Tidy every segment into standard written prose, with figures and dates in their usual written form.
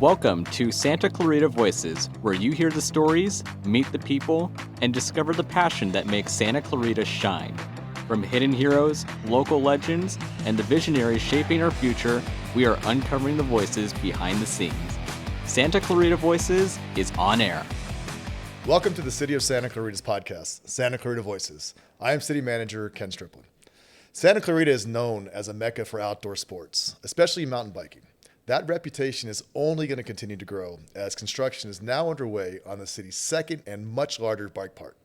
Welcome to Santa Clarita Voices, where you hear the stories, meet the people, and discover the passion that makes Santa Clarita shine. From hidden heroes, local legends, and the visionaries shaping our future, we are uncovering the voices behind the scenes. Santa Clarita Voices is on air. Welcome to the City of Santa Clarita's podcast, Santa Clarita Voices. I am City Manager Ken Striplin. Santa Clarita is known as a mecca for outdoor sports, especially mountain biking. That reputation is only going to continue to grow as construction is now underway on the city's second and much larger bike park.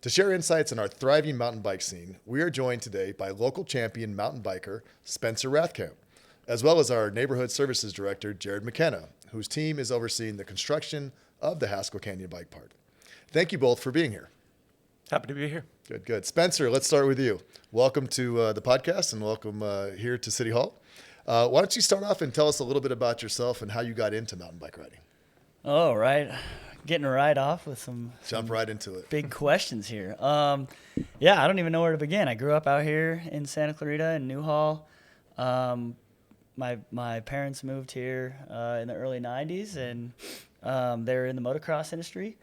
To share insights on our thriving mountain bike scene, we are joined today by local champion mountain biker Spencer Rathkamp, as well as our neighborhood services director Jerrid McKenna, whose team is overseeing the construction of the Haskell Canyon Bike Park. Thank you both for being here. Happy to be here. Good. Spencer, let's start with you. Welcome to the podcast and welcome here to City Hall. Why don't you start off and tell us a little bit about yourself and how you got into mountain bike riding? Oh, right. Getting right off with some Jump right into it. Big questions here. Yeah, I don't even know where to begin. I grew up out here in Santa Clarita in Newhall. My parents moved here in the early 90s, and they were in the motocross industry,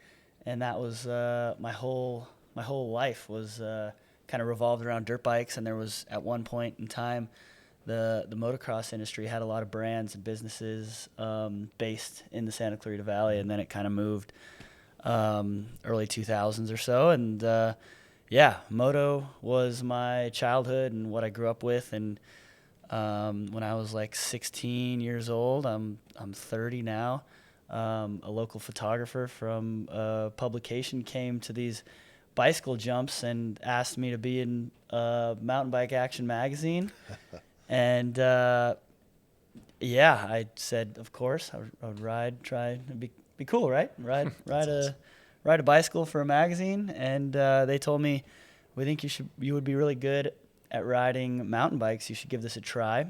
and that was my whole life was kind of revolved around dirt bikes. And there was at one point in time the motocross industry had a lot of brands and businesses based in the Santa Clarita Valley, and then it kind of moved early 2000s or so. And moto was my childhood and what I grew up with. And when I was like 16 years old, I'm 30 now. A local photographer from a publication came to these bicycle jumps and asked me to be in Mountain Bike Action magazine. And I said, of course, I would ride, try to be cool, right? Ride a bicycle for a magazine. And they told me, we think you would be really good at riding mountain bikes. You should give this a try.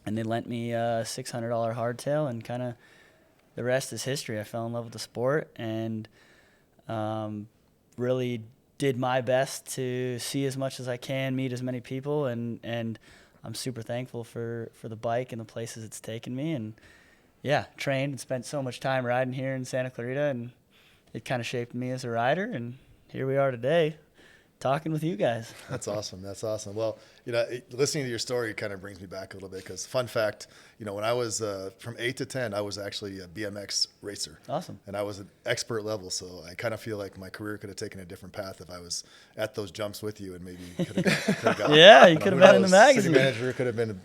And they lent me a $600 hardtail, and kind of the rest is history. I fell in love with the sport and really did my best to see as much as I can, meet as many people, and I'm super thankful for the bike and the places it's taken me. And trained and spent so much time riding here in Santa Clarita, and it kind of shaped me as a rider. And here we are today talking with you guys. That's awesome. Well, listening to your story kind of brings me back a little bit, because fun fact, when I was from 8 to 10, I was actually a BMX racer. Awesome. And I was an expert level, so I kind of feel like my career could have taken a different path if I was at those jumps with you, and maybe could have got yeah, you could have been in the magazine. City manager could have been,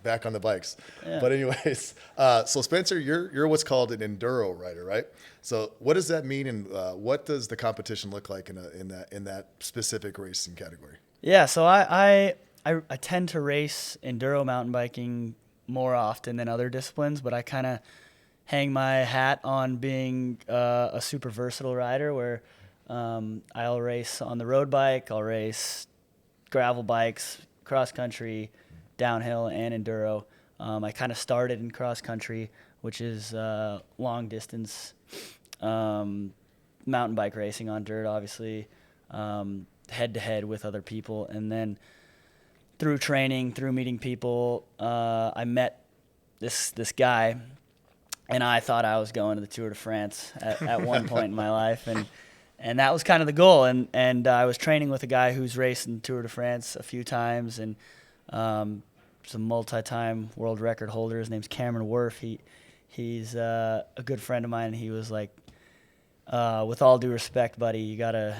back on the bikes. Yeah. But anyways, so Spencer, you're what's called an enduro rider, right? So what does that mean, and what does the competition look like in that specific racing category? Yeah, so I tend to race enduro mountain biking more often than other disciplines, but I kind of hang my hat on being a super versatile rider, where I'll race on the road bike, I'll race gravel bikes, cross country, downhill, and enduro. I kind of started in cross country, which is long distance mountain bike racing on dirt, obviously, head to head with other people. And then through training, through meeting people, I met this guy, and I thought I was going to the Tour de France at one point in my life. And that was kind of the goal. And I was training with a guy who's raced in Tour de France a few times, and some multi-time world record holder. His name's Cameron Worf. He's a good friend of mine, and he was like, with all due respect, buddy, you got to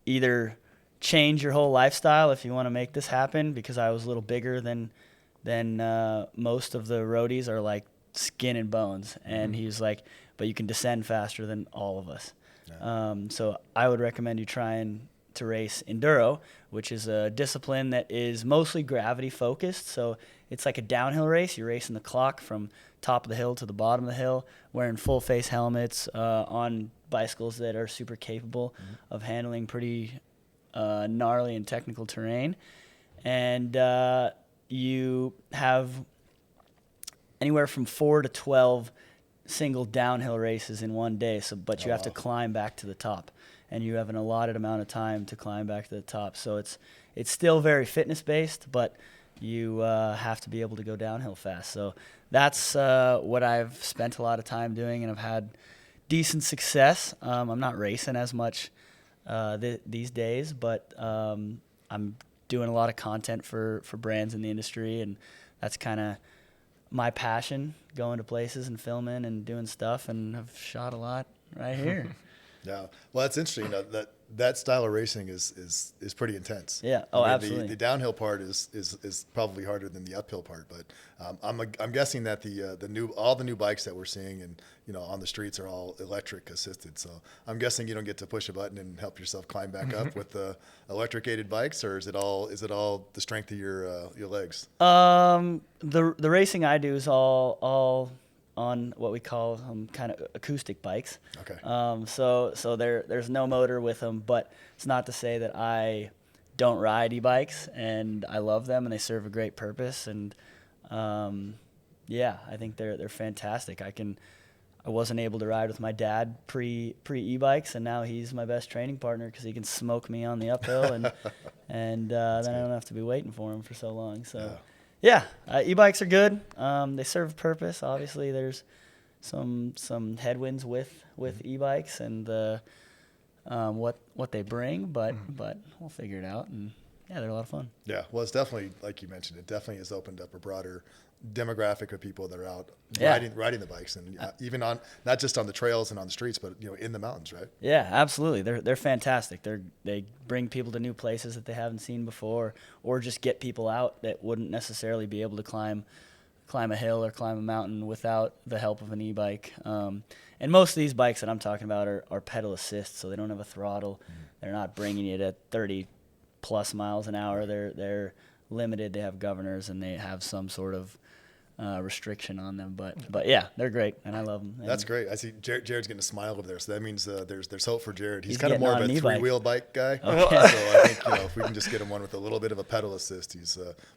either change your whole lifestyle if you want to make this happen, because I was a little bigger than most of the roadies are, like skin and bones. And he was like, but you can descend faster than all of us. Yeah. So I would recommend you trying to race enduro, which is a discipline that is mostly gravity focused. So it's like a downhill race. You're racing the clock from top of the hill to the bottom of the hill, wearing full face helmets on bicycles that are super capable of handling pretty gnarly and technical terrain. And you have anywhere from 4 to 12 single downhill races in one day. But you have to climb back to the top, and you have an allotted amount of time to climb back to the top. So it's still very fitness based, but you have to be able to go downhill fast. So that's what I've spent a lot of time doing, and I've had decent success. I'm not racing as much these days, but I'm doing a lot of content for brands in the industry, and that's kind of my passion, going to places and filming and doing stuff, and I've shot a lot right here. Yeah. Well, that's interesting. You know, that style of racing is pretty intense. Yeah. Oh, absolutely. The downhill part is probably harder than the uphill part, but I'm guessing that all the new bikes that we're seeing and on the streets are all electric assisted. So I'm guessing you don't get to push a button and help yourself climb back up with the electric aided bikes, or is it all the strength of your legs? The racing I do is all on what we call kind of acoustic bikes. Okay. So there's no motor with them, but it's not to say that I don't ride e-bikes, and I love them and they serve a great purpose. And I think they're fantastic. I wasn't able to ride with my dad pre e-bikes, and now he's my best training partner because he can smoke me on the uphill, and then I don't have to be waiting for him for so long. So. Yeah, e-bikes are good. They serve a purpose. Obviously, there's some headwinds with e-bikes and what they bring, but we'll figure it out. And yeah, they're a lot of fun. Yeah, well, it's definitely, like you mentioned, it definitely has opened up a broader demographic of people that are out riding the bikes, and even on not just on the trails and on the streets, but in the mountains, right? Yeah, absolutely. They're fantastic. They bring people to new places that they haven't seen before, or just get people out that wouldn't necessarily be able to climb a hill or climb a mountain without the help of an e-bike. And most of these bikes that I'm talking about are pedal assist, so they don't have a throttle. They're not bringing it at 30 plus miles an hour. They're limited. They have governors, and they have some sort of restriction on them, but yeah, they're great, and I love them. And that's great. I see Jerrid's getting a smile over there, so that means there's hope for Jerrid. He's He's kind of more of getting a on an e-bike. three-wheel bike guy. Okay. So I think if we can just get him one with a little bit of a pedal assist,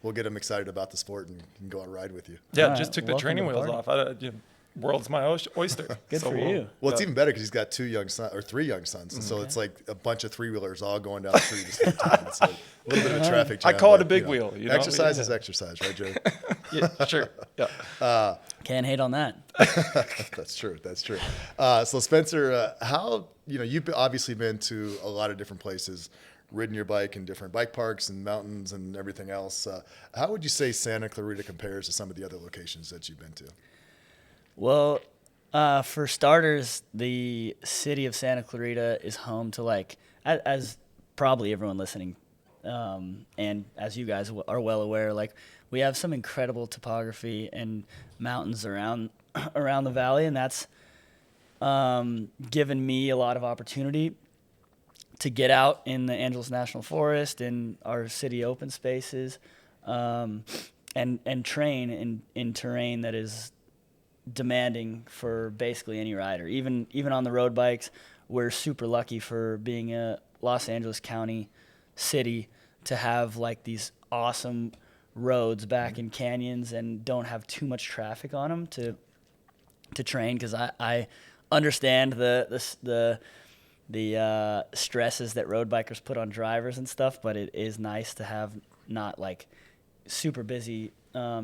we'll get him excited about the sport and can go on ride with you. Yeah, All just right, took the welcome training to the wheels party. off. World's my oyster. Good for you. Well, it's even better because he's got 3 young sons, and so it's like a bunch of 3-wheelers all going down the street at the same time. It's a little bit of a traffic jam. I call it but, a big wheel. Exercise is exercise, right, Jerry? Yeah, sure. Yeah. Can't hate on that. That's true. So Spencer, how you've obviously been to a lot of different places, ridden your bike in different bike parks and mountains and everything else. How would you say Santa Clarita compares to some of the other locations that you've been to? Well, for starters, the city of Santa Clarita is home to, as probably everyone listening, and as you guys are well aware, we have some incredible topography and mountains around the valley, and that's given me a lot of opportunity to get out in the Angeles National Forest and our city open spaces, and train in terrain that is demanding for basically any rider. Even on the road bikes, we're super lucky for being a Los Angeles County city to have these awesome roads back in canyons and don't have too much traffic on them to train, because I understand the stresses that road bikers put on drivers and stuff, but it is nice to have not super busy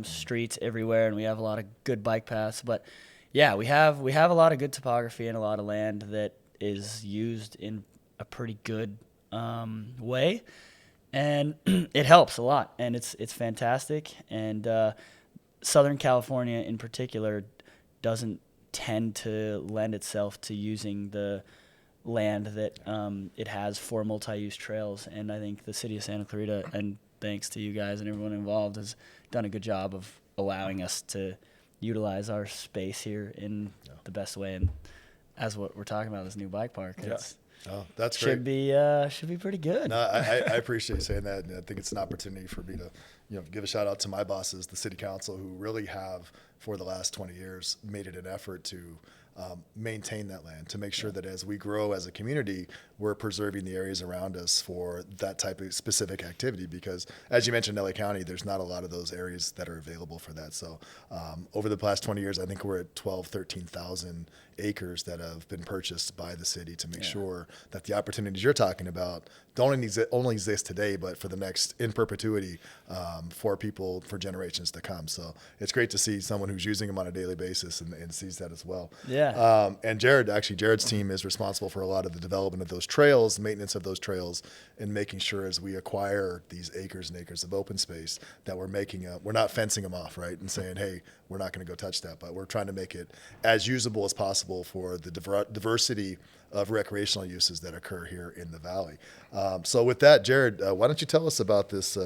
streets everywhere, and we have a lot of good bike paths. But yeah, we have a lot of good topography and a lot of land that is used in a pretty good way, and it helps a lot, and it's fantastic. And Southern California in particular doesn't tend to lend itself to using the land that it has for multi-use trails, and I think the city of Santa Clarita, and thanks to you guys and everyone involved, has done a good job of allowing us to utilize our space here in the best way. And as what we're talking about, this new bike park, Oh, that's great. Should be pretty good. No, I appreciate you saying that, and I think it's an opportunity for me to give a shout out to my bosses, the city council, who really have for the last 20 years made it an effort to maintain that land, to make sure that as we grow as a community, we're preserving the areas around us for that type of specific activity. Because as you mentioned, LA County, there's not a lot of those areas that are available for that. So over the past 20 years, I think we're at 13,000 acres that have been purchased by the city to make sure that the opportunities you're talking about don't only exist today, but for the next in perpetuity, for people for generations to come. So it's great to see someone who's using them on a daily basis and sees that as well. Yeah. And Jerrid's team is responsible for a lot of the development of those trails, maintenance of those trails, and making sure as we acquire these acres and acres of open space that we're not fencing them off, right, and saying, hey, we're not going to go touch that, but we're trying to make it as usable as possible for the diversity of recreational uses that occur here in the valley. So with that, Jerrid, why don't you tell us about this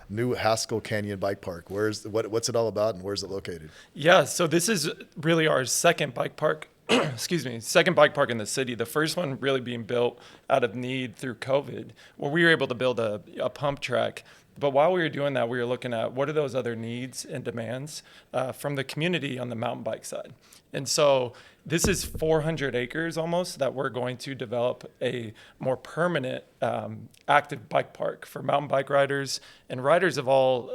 new Haskell Canyon Bike Park? What's it all about, and where's it located? Yeah, so this is really our second bike park. Excuse me, second bike park in the city. The first one really being built out of need through COVID, where we were able to build a pump track. But while we were doing that, we were looking at what are those other needs and demands from the community on the mountain bike side. And so this is 400 acres almost that we're going to develop a more permanent active bike park for mountain bike riders and riders of all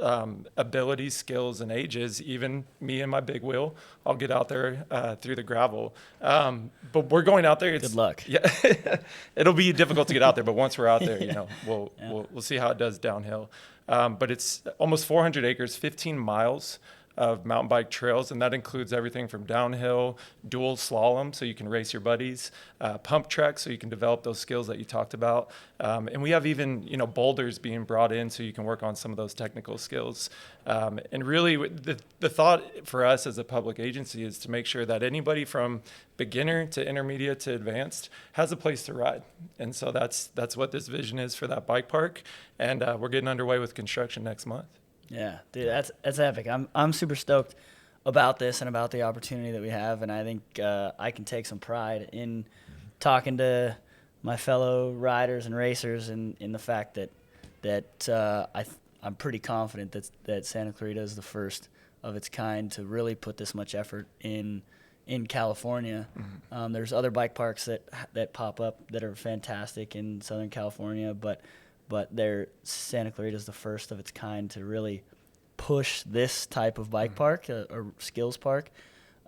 abilities, skills, and ages. Even me and my big wheel, I'll get out there through the gravel. But we're going out there. Good luck. Yeah, it'll be difficult to get out there, but once we're out there, we'll see how it does downhill. But it's almost 400 acres, 15 miles of mountain bike trails, and that includes everything from downhill, dual slalom, so you can race your buddies, pump track, so you can develop those skills that you talked about, and we have even boulders being brought in, so you can work on some of those technical skills. And really, the thought for us as a public agency is to make sure that anybody from beginner to intermediate to advanced has a place to ride, and so that's what this vision is for that bike park, and we're getting underway with construction next month. Yeah, dude, that's epic. I'm super stoked about this and about the opportunity that we have, and I think I can take some pride in talking to my fellow riders and racers in the fact that I'm pretty confident that Santa Clarita is the first of its kind to really put this much effort in California. Mm-hmm. There's other bike parks that pop up that are fantastic in Southern California, but Santa Clarita is the first of its kind to really push this type of bike park, or skills park,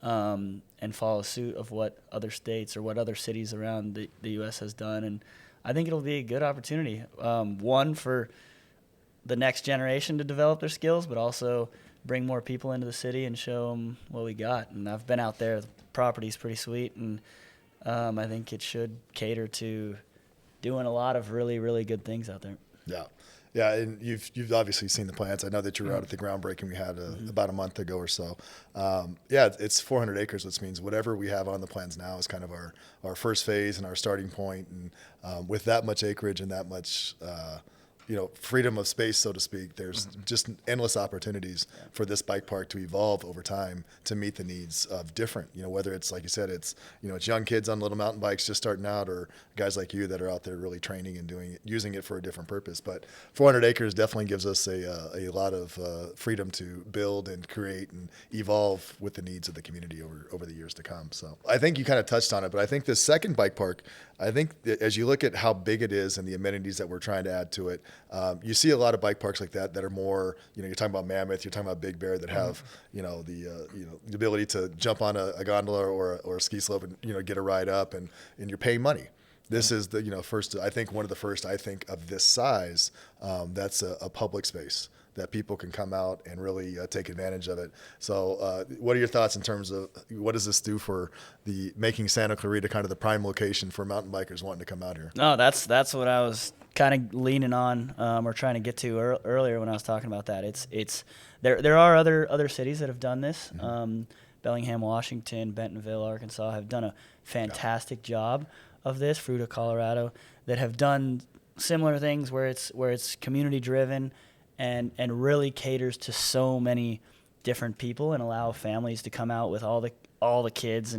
and follow suit of what other states or what other cities around the U.S. has done. And I think it'll be a good opportunity, one, for the next generation to develop their skills, but also bring more people into the city and show them what we got. And I've been out there. The property's pretty sweet, and I think it should cater to doing a lot of really, really good things out there. Yeah, and you've obviously seen the plans. I know that you were out at the groundbreaking we had about a month ago or so. It's 400 acres, which means whatever we have on the plans now is kind of our first phase and our starting point. And with that much acreage and that much freedom of space, so to speak, there's just endless opportunities for this bike park to evolve over time to meet the needs of different, whether it's, like you said, it's young kids on little mountain bikes just starting out, or guys like you that are out there really training and using it for a different purpose. But 400 acres definitely gives us a lot of freedom to build and create and evolve with the needs of the community over the years to come. So I think you kind of touched on it, but I think this second bike park, I think as you look at how big it is and the amenities that we're trying to add to it, you see a lot of bike parks like that are more, you're talking about Mammoth, you're talking about Big Bear that have, the ability to jump on a gondola or a ski slope and, get a ride up and you're paying money. This is the, one of the first of this size that's a public space that people can come out and really take advantage of it. So what are your thoughts in terms of what does this do for making Santa Clarita kind of the prime location for mountain bikers wanting to come out here? No, that's what I was kind of leaning on or trying to get to earlier when I was talking about that. It's there are other cities that have done this. Mm-hmm. Bellingham, Washington, Bentonville, Arkansas have done a fantastic job of this. Fruita, Colorado, that have done similar things where it's community driven and really caters to so many different people and allow families to come out with all the kids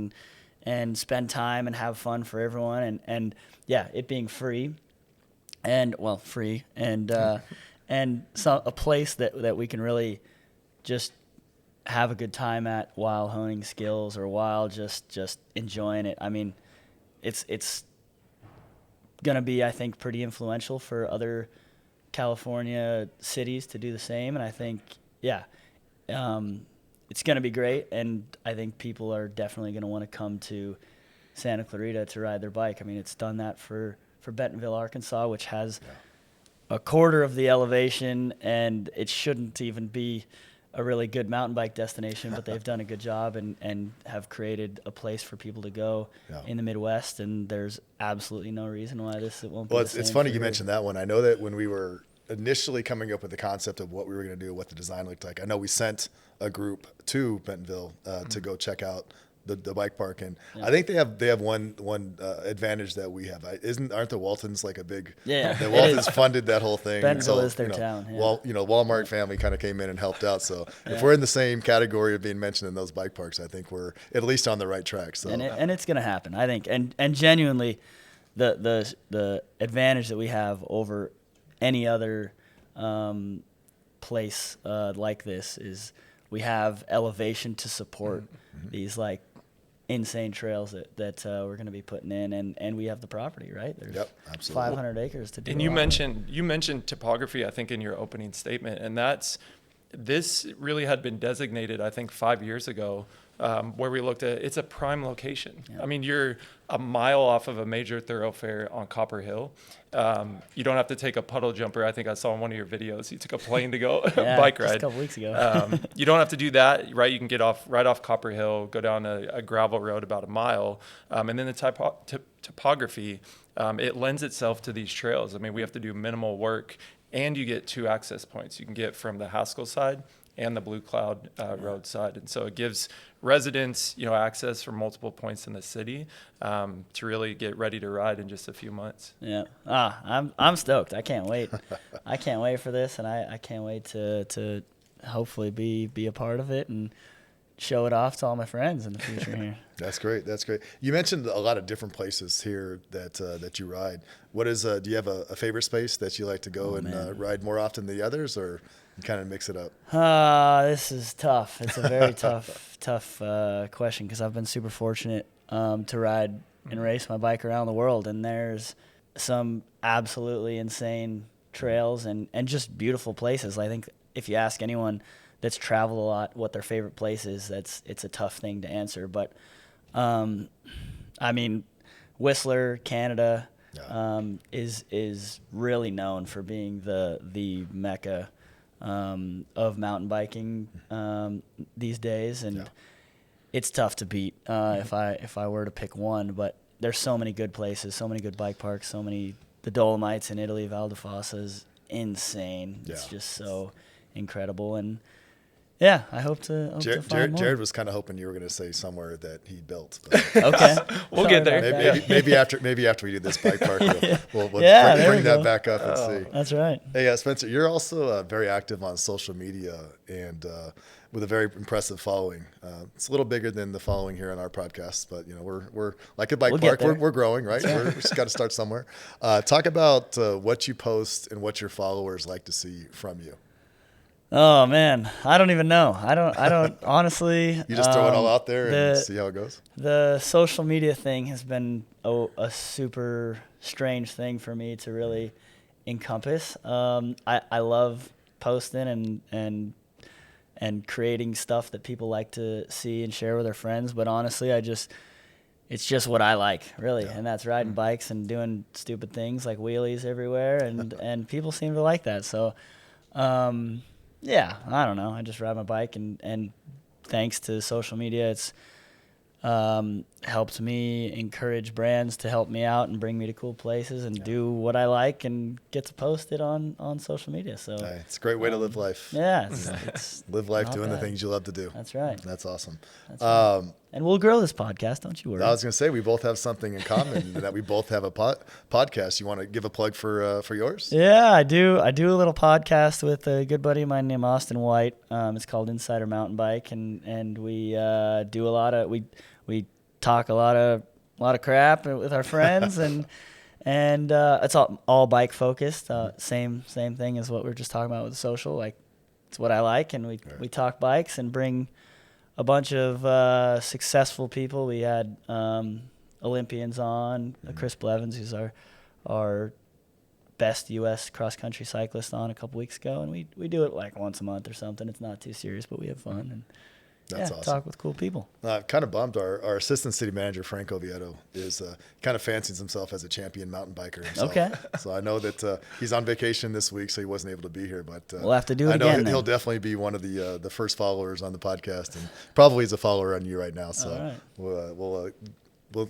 and spend time and have fun for everyone and it being free and so a place that we can really just have a good time at while honing skills or while just enjoying it. I mean, it's gonna be, I think, pretty influential for other California cities to do the same, and I think it's going to be great, and I think people are definitely going to want to come to Santa Clarita to ride their bike. I mean, it's done that for Bentonville, Arkansas, which has a quarter of the elevation, and it shouldn't even be a really good mountain bike destination, but they've done a good job and have created a place for people to go in the Midwest, and there's absolutely no reason why it won't be Well, the same it's funny for you here. mentioned that one. I know that when we were initially coming up with the concept of what we were going to do, what the design looked like, I know we sent a group to Bentonville to go check out the bike park, and I think they have one advantage that we have. Aren't the Waltons like a big? Yeah, the Waltons funded that whole thing. Bentonville so, is their town. Yeah. Walmart family kind of came in and helped out. So if we're in the same category of being mentioned in those bike parks, I think we're at least on the right track. So and it's going to happen, I think, and genuinely, the advantage that we have over any other place like this is we have elevation to support these like insane trails that we're going to be putting in, and we have the property, right? There's absolutely. 500 acres to do. And you mentioned topography, I think, in your opening statement, and this really had been designated, I think, 5 years ago, where we looked at it's a prime location. Yeah. I mean, you're a mile off of a major thoroughfare on Copper Hill. You don't have to take a puddle jumper. I think I saw in one of your videos you took a plane to go bike ride just a couple weeks ago. You don't have to do that, right? You can get right off Copper Hill, go down a gravel road about a mile, and then the topography, it lends itself to these trails. I mean, we have to do minimal work, and you get 2 access points. You can get from the Haskell side and the Blue Cloud Road side, and so it gives residents, access from multiple points in the city to really get ready to ride in just a few months. Yeah, I'm stoked. I can't wait. I can't wait for this, and I can't wait to hopefully be a part of it and show it off to all my friends in the future here. That's great. That's great. You mentioned a lot of different places here that you ride. What is do you have a favorite space that you like to go ride more often than the others, or you kind of mix it up? This is tough. It's a very tough question, because I've been super fortunate to ride and race my bike around the world, and there's some absolutely insane trails and just beautiful places. I think if you ask anyone that's traveled a lot what their favorite place is, it's a tough thing to answer. But I mean, Whistler, Canada, is really known for being the mecca of mountain biking these days, and it's tough to beat if I were to pick one. But there's so many good places, so many good bike parks, the Dolomites in Italy, Val di Fassa is insane. Yeah. It's just so incredible, and I hope to find more. Jerrid was kind of hoping you were going to say somewhere that he built. Okay, we'll get there. Maybe after we do this bike park, we'll bring that back up and see. That's right. Hey, Spencer, you're also very active on social media and with a very impressive following. It's a little bigger than the following here on our podcast, but we're like a bike park. We're growing, right? We just got to start somewhere. Talk about what you post and what your followers like to see from you. Oh man, I don't even know. I don't honestly. You just throw it all out there and see how it goes. The social media thing has been a super strange thing for me to really encompass. I love posting and creating stuff that people like to see and share with their friends. But honestly, it's just what I like, really, and that's riding bikes and doing stupid things like wheelies everywhere, and people seem to like that. So. I don't know. I just ride my bike, and thanks to social media, it's helped me encourage brands to help me out and bring me to cool places and do what I like and get to post it on social media. So it's a great way to live life. Yeah, it's live life doing the things you love to do. That's right. That's awesome. That's right. And we'll grow this podcast. Don't you worry. I was going to say we both have something in common that we both have a podcast. You want to give a plug for yours? Yeah, I do. I do a little podcast with a good buddy of mine named Austin White. It's called Insider Mountain Bike, and we do a lot of we talk a lot of crap with our friends, and it's all bike focused. Same thing as what we were just talking about with the social. Like, it's what I like, and we talk bikes and bring a bunch of successful people. We had Olympians on, Chris Blevins, who's our best U.S. cross-country cyclist, on a couple weeks ago, and we do it like once a month or something. It's not too serious, but we have fun, and That's awesome. Talk with cool people. Kind of bummed. Our assistant city manager, Frank Oviedo, is kind of fancies himself as a champion mountain biker himself. Okay. So I know that he's on vacation this week, so he wasn't able to be here. But we'll have to do it I know again. He'll definitely be one of the first followers on the podcast, and probably is a follower on you right now. So we'll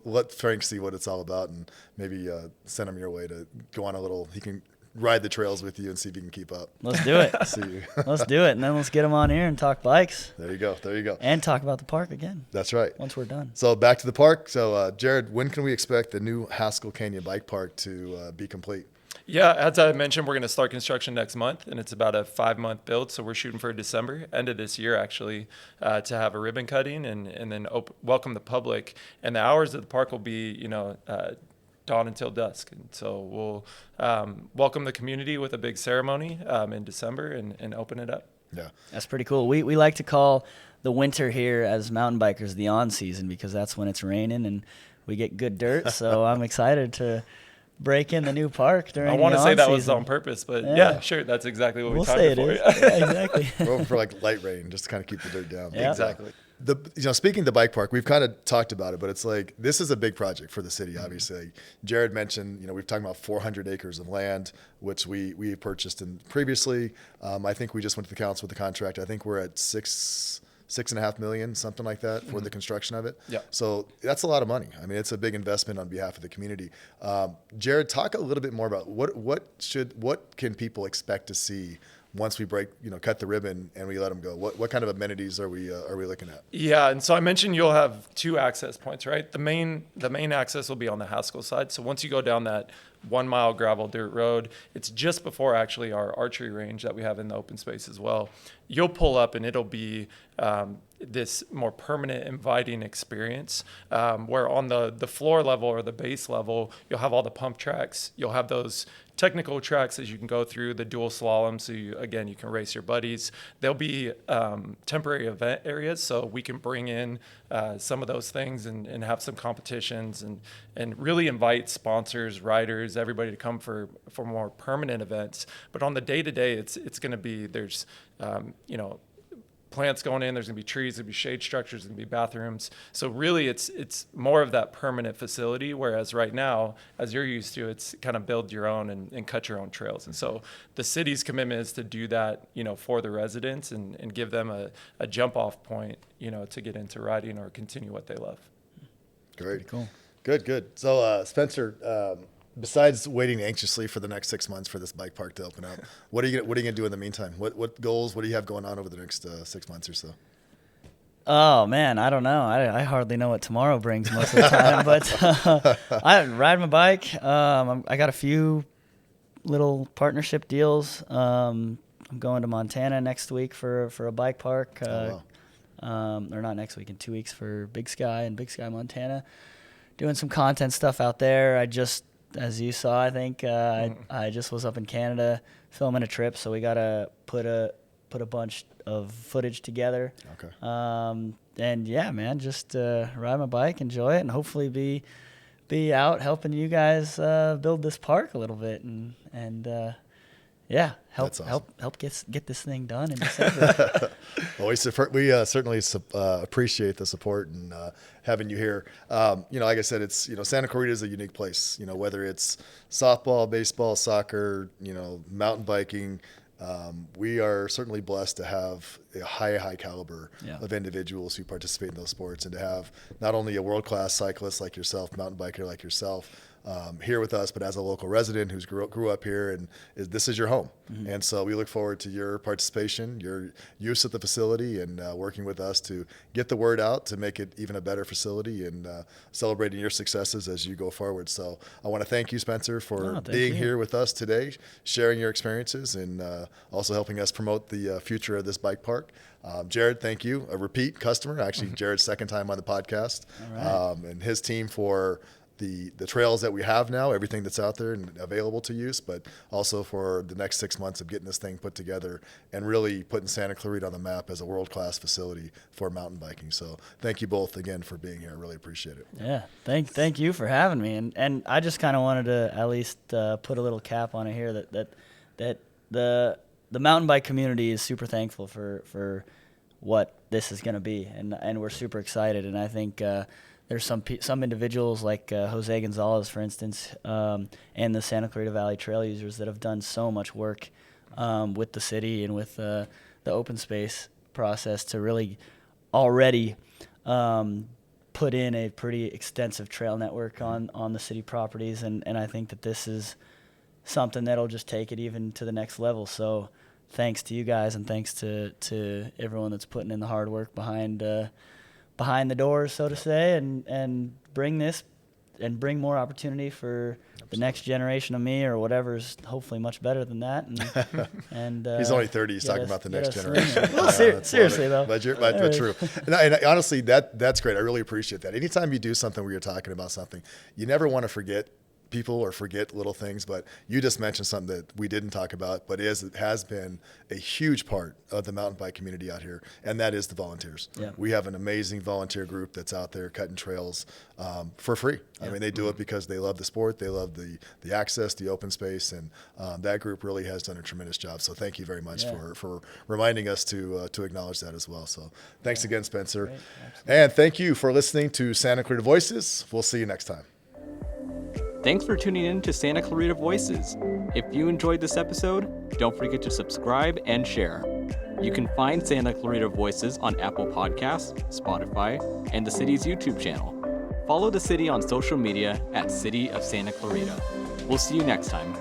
let Frank see what it's all about, and maybe send him your way to go on a little. He can ride the trails with you and see if you can keep up. Let's do it. Let's do it, and then let's get him on here and talk bikes. There you go. And talk about the park again. That's right. Once we're done. So back to the park. So Jerrid, when can we expect the new Haskell Canyon Bike Park to be complete? Yeah, as I mentioned, we're going to start construction next month, and it's about a 5-month build. So we're shooting for December, end of this year, actually, to have a ribbon cutting and then welcome the public. And the hours of the park will be, dawn until dusk. And so we'll welcome the community with a big ceremony in December and open it up. Yeah, that's pretty cool. We like to call the winter here as mountain bikers the on season, because that's when it's raining and we get good dirt. So I'm excited to break in the new park during the on season. I want to say that was on purpose, but yeah, sure, that's exactly what we'll say it for. Is. Yeah, exactly. We're over for like light rain, just to kind of keep the dirt down. Yeah. Exactly. Speaking of the bike park, we've kind of talked about it, but it's like this is a big project for the city. Obviously, Jerrid mentioned, we've talked about 400 acres of land, which we purchased previously. I think we just went to the council with the contract. I think we're at $6.5 million, something like that, for the construction of it. Yeah. So that's a lot of money. I mean, it's a big investment on behalf of the community. Jerrid, talk a little bit more about what can people expect to see once we cut the ribbon and we let them go. What kind of amenities are we looking at? Yeah, and so I mentioned you'll have 2 access points, right? The main access will be on the Haskell side. So once you go down that 1 mile gravel dirt road, it's just before actually our archery range that we have in the open space as well. You'll pull up and it'll be this more permanent, inviting experience where on the floor level or the base level, you'll have all the pump tracks. You'll have those technical tracks as you can go through the dual slalom. So you can race your buddies. There'll be temporary event areas, so we can bring in some of those things and have some competitions and really invite sponsors, riders, everybody to come for more permanent events. But on the day-to-day, it's going to be, there's plants going in, there's going to be trees, there'll be shade structures, there's going to be bathrooms. So really it's more of that permanent facility, whereas right now, as you're used to, it's kind of build your own and cut your own trails. And so the city's commitment is to do that, for the residents and give them a jump off point, to get into riding or continue what they love. Great. Cool. Good. So Spencer, besides waiting anxiously for the next 6 months for this bike park to open up, what are you gonna do in the meantime? What goals? What do you have going on over the next 6 months or so? Oh man, I don't know. I hardly know what tomorrow brings most of the time, but I ride my bike. I got a few little partnership deals. I'm going to Montana next week for a bike park. Wow. Or not next week, in 2 weeks for Big Sky, Montana. Doing some content stuff out there. As you saw, I think I just was up in Canada filming a trip, so we gotta put a bunch of footage together. Okay. And yeah, man, just ride my bike, enjoy it, and hopefully be out helping you guys build this park a little bit, and help get this thing done in December. Well, we certainly appreciate the support and having you here. Like I said, it's Santa Clarita is a unique place. Whether it's softball, baseball, soccer, mountain biking, we are certainly blessed to have a high caliber of individuals who participate in those sports, and to have not only a world-class cyclist like yourself, mountain biker like yourself, here with us, but as a local resident who's grew up here, and this is your home. Mm-hmm. And so we look forward to your participation, your use of the facility, and working with us to get the word out to make it even a better facility, and celebrating your successes as you go forward. So I want to thank you, Spencer, for being here with us today, sharing your experiences, and also helping us promote the future of this bike park. Jerrid, thank you, a repeat customer, actually Jerrid's second time on the podcast. All right. And his team for the trails that we have now, everything that's out there and available to use, but also for the next 6 months of getting this thing put together and really putting Santa Clarita on the map as a world-class facility for mountain biking. So thank you both again for being here. I really appreciate it. Yeah, thank you for having me. And I just kind of wanted to at least put a little cap on it here that the mountain bike community is super thankful for what this is going to be, and we're super excited. And I think there's some individuals like Jose Gonzalez, for instance, and the Santa Clarita Valley Trail Users that have done so much work with the city and with the open space process to really already put in a pretty extensive trail network on the city properties, and I think that this is something that'll just take it even to the next level. So thanks to you guys, and thanks to everyone that's putting in the hard work behind the doors, so to say, and bring more opportunity for the next generation of me, or whatever's hopefully much better than that. And he's only 30. He's talking about the next generation. Well, seriously though, but true. And honestly, that's great. I really appreciate that. Anytime you do something where you're talking about something, you never want to forget people or forget little things, but you just mentioned something that we didn't talk about, but it has been a huge part of the mountain bike community out here, and that is the volunteers. Yeah. We have an amazing volunteer group that's out there cutting trails for free. I mean, they do it because they love the sport, they love the access, the open space, and that group really has done a tremendous job. So thank you very much for reminding us to acknowledge that as well. So thanks again, Spencer. And thank you for listening to Santa Clarita Voices. We'll see you next time. Thanks for tuning in to Santa Clarita Voices. If you enjoyed this episode, don't forget to subscribe and share. You can find Santa Clarita Voices on Apple Podcasts, Spotify, and the city's YouTube channel. Follow the city on social media at City of Santa Clarita. We'll see you next time.